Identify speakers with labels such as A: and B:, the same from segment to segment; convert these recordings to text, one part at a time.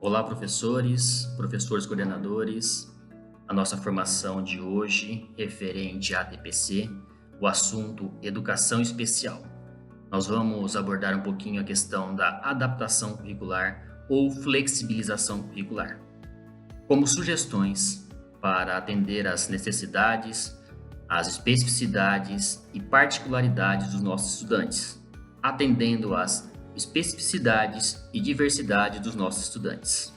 A: Olá, professores, professores coordenadores. A nossa formação de hoje referente à TPC, o assunto Educação Especial. Nós vamos abordar um pouquinho a questão da adaptação curricular ou flexibilização curricular, como sugestões para atender às necessidades, às especificidades e particularidades dos nossos estudantes, atendendo às especificidades e diversidade dos nossos estudantes.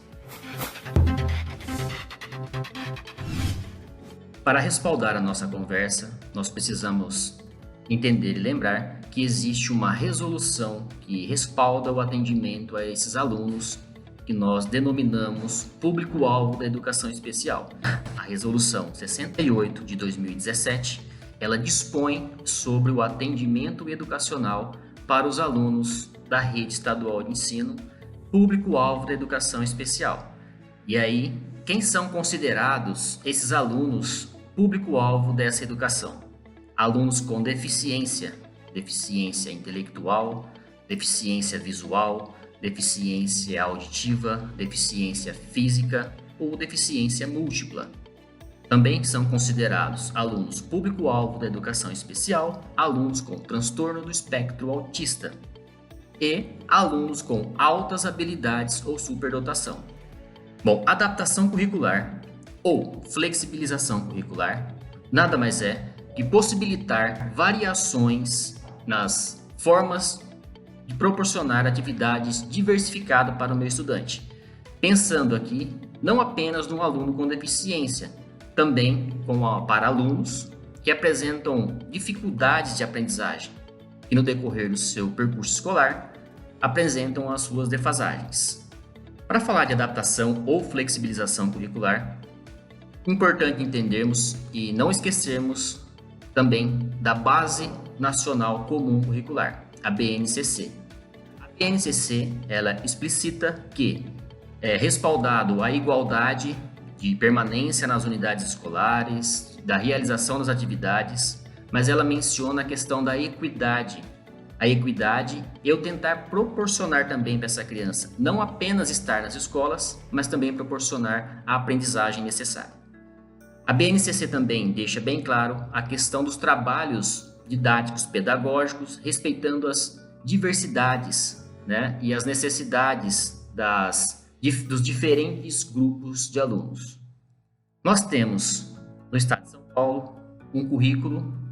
A: Para respaldar a nossa conversa, nós precisamos entender e lembrar que existe uma resolução que respalda o atendimento a esses alunos que nós denominamos público-alvo da educação especial. A resolução 68 de 2017, ela dispõe sobre o atendimento educacional para os alunos da rede estadual de ensino, público-alvo da educação especial. E aí, quem são considerados esses alunos público-alvo dessa educação? Alunos com deficiência intelectual, deficiência visual, deficiência auditiva, deficiência física ou deficiência múltipla. Também são considerados alunos público-alvo da educação especial, alunos com transtorno do espectro autista e alunos com altas habilidades ou superdotação. Bom, adaptação curricular ou flexibilização curricular nada mais é que possibilitar variações nas formas de proporcionar atividades diversificadas para o meu estudante, pensando aqui não apenas no aluno com deficiência, também para alunos que apresentam dificuldades de aprendizagem e no decorrer do seu percurso escolar apresentam as suas defasagens. Para falar de adaptação ou flexibilização curricular, é importante entendermos e não esquecermos também da Base Nacional Comum Curricular, a BNCC. A BNCC, ela explicita que é respaldado a igualdade de permanência nas unidades escolares, da realização das atividades, mas ela menciona a questão da equidade. A equidade, eu tentar proporcionar também para essa criança não apenas estar nas escolas, mas também proporcionar a aprendizagem necessária. A BNCC também deixa bem claro a questão dos trabalhos didáticos pedagógicos, respeitando as diversidades, e as necessidades dos diferentes grupos de alunos. Nós temos, no estado de São Paulo, um currículo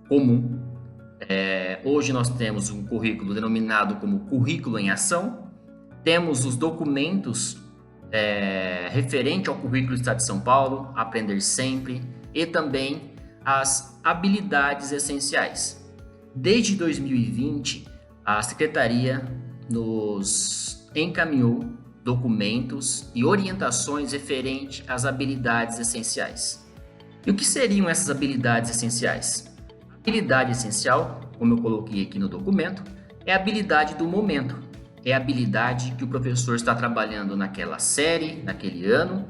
A: comum. Hoje nós temos um currículo denominado como Currículo em Ação. Temos os documentos referente ao currículo do estado de São Paulo, Aprender Sempre, e também as habilidades essenciais. Desde 2020, a Secretaria nos encaminhou documentos e orientações referentes às habilidades essenciais. E o que seriam essas habilidades essenciais? A habilidade essencial, como eu coloquei aqui no documento, é a habilidade do momento. É a habilidade que o professor está trabalhando naquela série, naquele ano,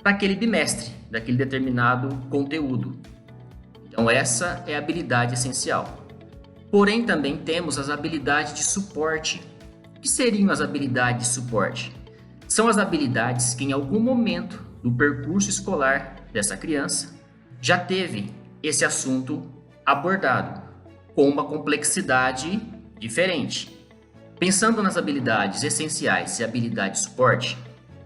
A: para aquele bimestre, daquele determinado conteúdo. Então essa é a habilidade essencial. Porém, também temos as habilidades de suporte. O que seriam as habilidades de suporte? São as habilidades que em algum momento do percurso escolar dessa criança já teve esse assunto abordado, com uma complexidade diferente. Pensando nas habilidades essenciais e habilidade de suporte,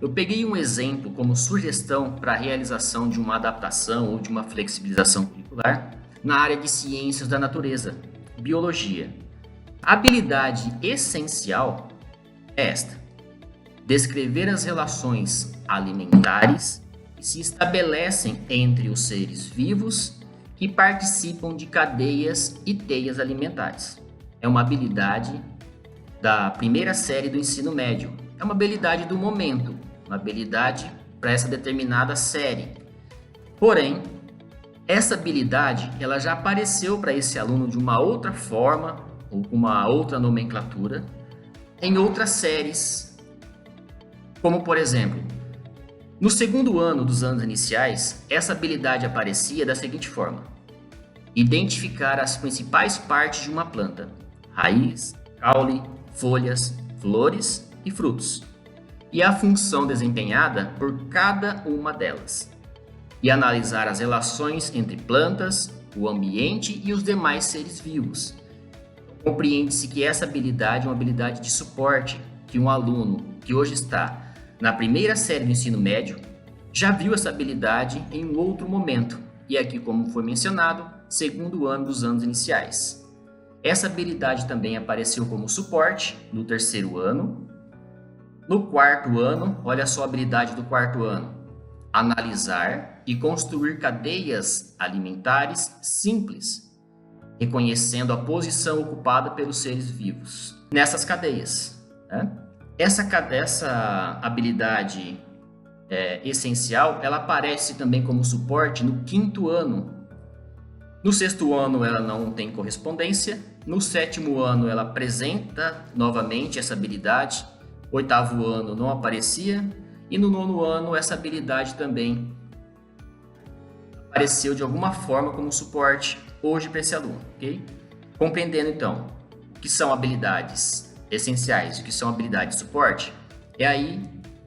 A: eu peguei um exemplo como sugestão para a realização de uma adaptação ou de uma flexibilização curricular na área de ciências da natureza, biologia. A habilidade essencial é esta: descrever as relações alimentares que se estabelecem entre os seres vivos que participam de cadeias e teias alimentares. É uma habilidade da primeira série do ensino médio. É uma habilidade do momento, uma habilidade para essa determinada série. Porém, essa habilidade ela já apareceu para esse aluno de uma outra forma ou com uma outra nomenclatura em outras séries. Como, por exemplo, no segundo ano dos anos iniciais, essa habilidade aparecia da seguinte forma: identificar as principais partes de uma planta: raiz, caule, folhas, flores e frutos. e a função desempenhada por cada uma delas, e analisar as relações entre plantas, o ambiente e os demais seres vivos. Compreende-se que essa habilidade é uma habilidade de suporte que um aluno que hoje está na primeira série do ensino médio já viu essa habilidade em um outro momento, e aqui, como foi mencionado, segundo ano dos anos iniciais. Essa habilidade também apareceu como suporte no terceiro ano. No quarto ano, olha só a habilidade do quarto ano: analisar e construir cadeias alimentares simples, reconhecendo a posição ocupada pelos seres vivos nessas cadeias, né? Essa habilidade essencial, ela aparece também como suporte no quinto ano. No sexto ano ela não tem correspondência, no sétimo ano ela apresenta novamente essa habilidade, oitavo ano não aparecia, e no nono ano essa habilidade também apareceu de alguma forma como suporte hoje para esse aluno, ok? Compreendendo então o que são habilidades essenciais e o que são habilidades de suporte, aí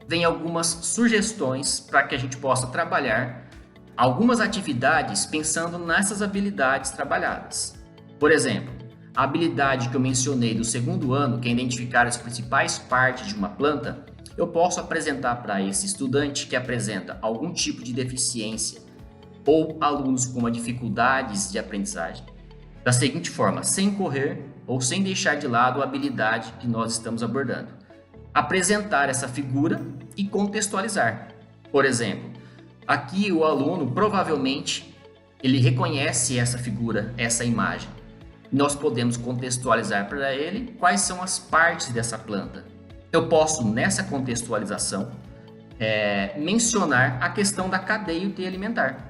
A: vem algumas sugestões para que a gente possa trabalhar algumas atividades pensando nessas habilidades trabalhadas. Por exemplo, a habilidade que eu mencionei do segundo ano, que é identificar as principais partes de uma planta, eu posso apresentar para esse estudante que apresenta algum tipo de deficiência ou alunos com dificuldades de aprendizagem, da seguinte forma: sem correr ou sem deixar de lado a habilidade que nós estamos abordando. Apresentar essa figura e contextualizar. Por exemplo, aqui o aluno provavelmente ele reconhece essa figura, essa imagem. Nós podemos contextualizar para ele quais são as partes dessa planta. Eu posso, nessa contextualização, mencionar a questão da cadeia UTI alimentar.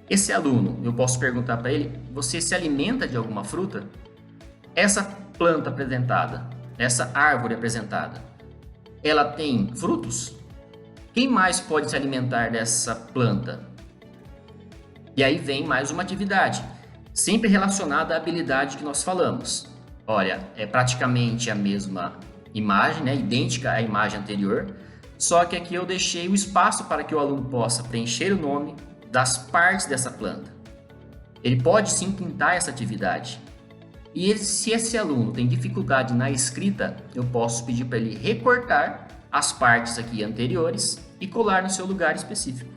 A: Esse aluno, eu posso perguntar para ele: você se alimenta de alguma fruta? Essa planta apresentada, essa árvore apresentada, ela tem frutos? Quem mais pode se alimentar dessa planta? E aí vem mais uma atividade, sempre relacionada à habilidade que nós falamos. Olha, é praticamente a mesma imagem, né? Idêntica à imagem anterior, só que aqui eu deixei o espaço para que o aluno possa preencher o nome das partes dessa planta. Ele pode sim pintar essa atividade. E se esse aluno tem dificuldade na escrita, eu posso pedir para ele recortar as partes aqui anteriores e colar no seu lugar específico.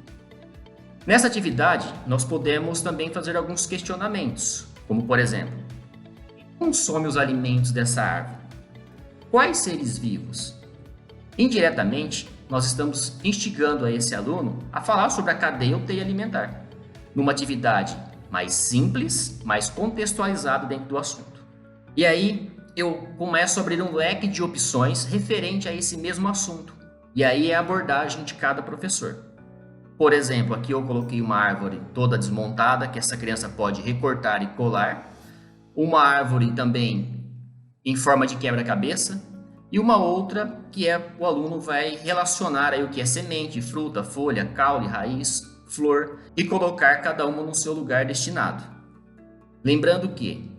A: Nessa atividade, nós podemos também fazer alguns questionamentos, como por exemplo: quem consome os alimentos dessa árvore? Quais seres vivos? Indiretamente, nós estamos instigando a esse aluno a falar sobre a cadeia UTI alimentar, numa atividade mais simples, mais contextualizada dentro do assunto. E aí eu começo a abrir um leque de opções referente a esse mesmo assunto. E aí é a abordagem de cada professor. Por exemplo, aqui eu coloquei uma árvore toda desmontada, que essa criança pode recortar e colar. Uma árvore também em forma de quebra-cabeça. E uma outra que o aluno vai relacionar aí o que é semente, fruta, folha, caule, raiz, flor e colocar cada uma no seu lugar destinado. Lembrando que,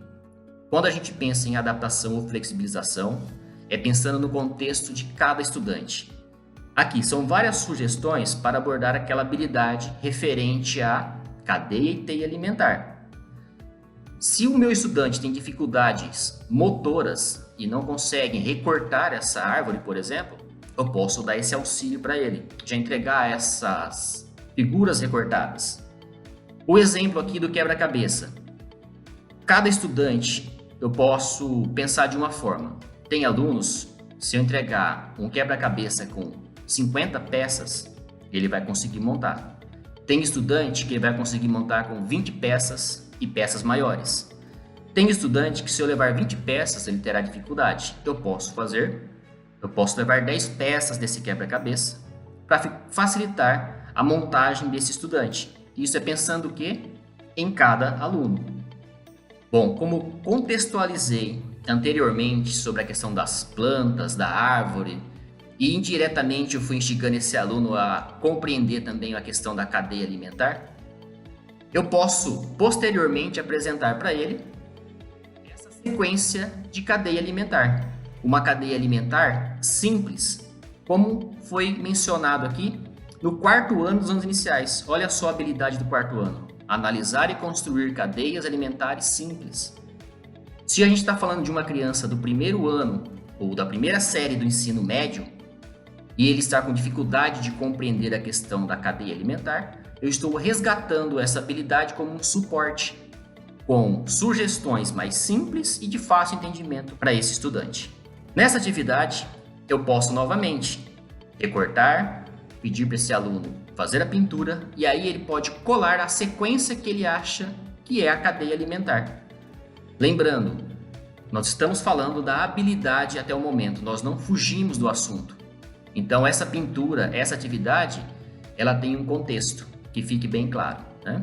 A: quando a gente pensa em adaptação ou flexibilização, é pensando no contexto de cada estudante. Aqui são várias sugestões para abordar aquela habilidade referente à cadeia UTI alimentar. Se o meu estudante tem dificuldades motoras e não consegue recortar essa árvore, por exemplo, eu posso dar esse auxílio para ele, já entregar essas figuras recortadas. O exemplo aqui do quebra-cabeça. Cada estudante eu posso pensar de uma forma. Tem alunos, se eu entregar um quebra-cabeça com 50 peças, ele vai conseguir montar. Tem estudante que ele vai conseguir montar com 20 peças e peças maiores. Tem estudante que se eu levar 20 peças, ele terá dificuldade. Eu posso levar 10 peças desse quebra-cabeça para facilitar a montagem desse estudante. Isso é pensando o quê? Em cada aluno. Bom, como contextualizei anteriormente sobre a questão das plantas, da árvore, e indiretamente eu fui instigando esse aluno a compreender também a questão da cadeia alimentar, eu posso posteriormente apresentar para ele sequência de cadeia alimentar. Uma cadeia alimentar simples, Como foi mencionado aqui, no quarto ano dos anos iniciais, olha só a habilidade do quarto ano: analisar e construir cadeias alimentares simples. Se a gente está falando de uma criança do primeiro ano ou da primeira série do ensino médio e ele está com dificuldade de compreender a questão da cadeia alimentar, eu estou resgatando essa habilidade como um suporte, com sugestões mais simples e de fácil entendimento para esse estudante. Nessa atividade, eu posso novamente recortar, pedir para esse aluno fazer a pintura e aí ele pode colar a sequência que ele acha que é a cadeia alimentar. Lembrando, nós estamos falando da habilidade até o momento, nós não fugimos do assunto. Então essa pintura, essa atividade, ela tem um contexto, que fique bem claro, né?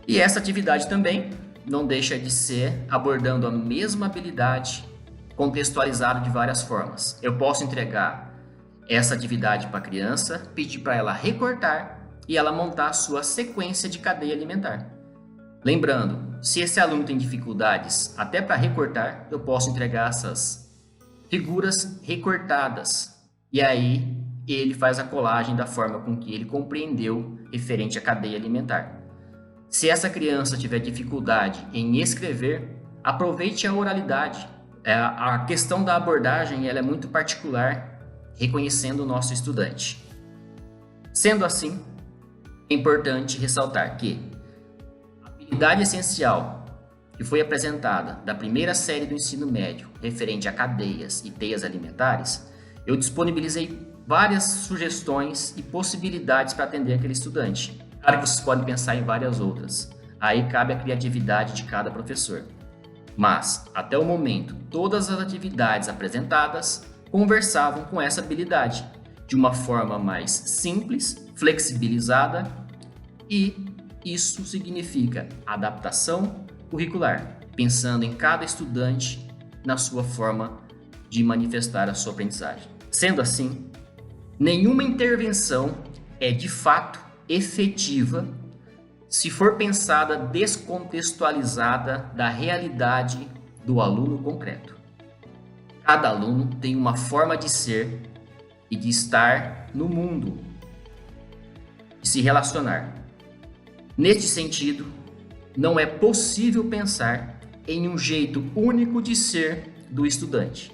A: E essa atividade também não deixa de ser abordando a mesma habilidade contextualizada de várias formas. Eu posso entregar essa atividade para a criança, pedir para ela recortar e ela montar a sua sequência de cadeia alimentar. Lembrando, se esse aluno tem dificuldades até para recortar, eu posso entregar essas figuras recortadas e aí ele faz a colagem da forma com que ele compreendeu referente à cadeia alimentar. Se essa criança tiver dificuldade em escrever, aproveite a oralidade. A questão da abordagem ela é muito particular, reconhecendo o nosso estudante. Sendo assim, é importante ressaltar que a habilidade essencial que foi apresentada da primeira série do ensino médio, referente a cadeias e teias alimentares, eu disponibilizei várias sugestões e possibilidades para atender aquele estudante. Claro que vocês podem pensar em várias outras. Aí cabe a criatividade de cada professor. Mas, até o momento, todas as atividades apresentadas conversavam com essa habilidade, de uma forma mais simples, flexibilizada, e isso significa adaptação curricular, pensando em cada estudante na sua forma de manifestar a sua aprendizagem. Sendo assim, nenhuma intervenção é de fato efetiva se for pensada descontextualizada da realidade do aluno concreto. Cada aluno tem uma forma de ser e de estar no mundo, de se relacionar. Neste sentido, não é possível pensar em um jeito único de ser do estudante.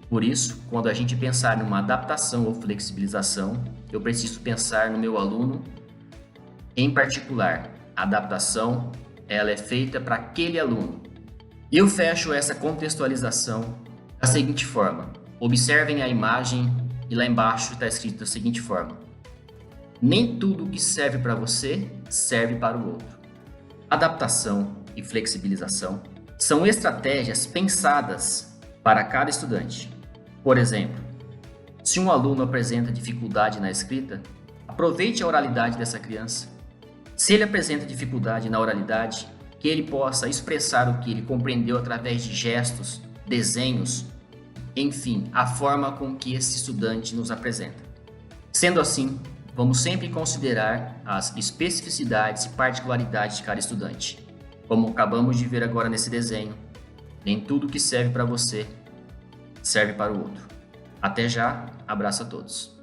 A: Por isso, quando a gente pensar numa adaptação ou flexibilização, eu preciso pensar no meu aluno em particular. A adaptação, ela é feita para aquele aluno. Eu fecho essa contextualização da seguinte forma. Observem a imagem e lá embaixo está escrito da seguinte forma: nem tudo que serve para você serve para o outro. Adaptação e flexibilização são estratégias pensadas para cada estudante. Por exemplo, se um aluno apresenta dificuldade na escrita, aproveite a oralidade dessa criança. Se ele apresenta dificuldade na oralidade, que ele possa expressar o que ele compreendeu através de gestos, desenhos, enfim, a forma com que esse estudante nos apresenta. Sendo assim, vamos sempre considerar as especificidades e particularidades de cada estudante. Como acabamos de ver agora nesse desenho, nem tudo que serve para você serve para o outro. Até já, abraço a todos.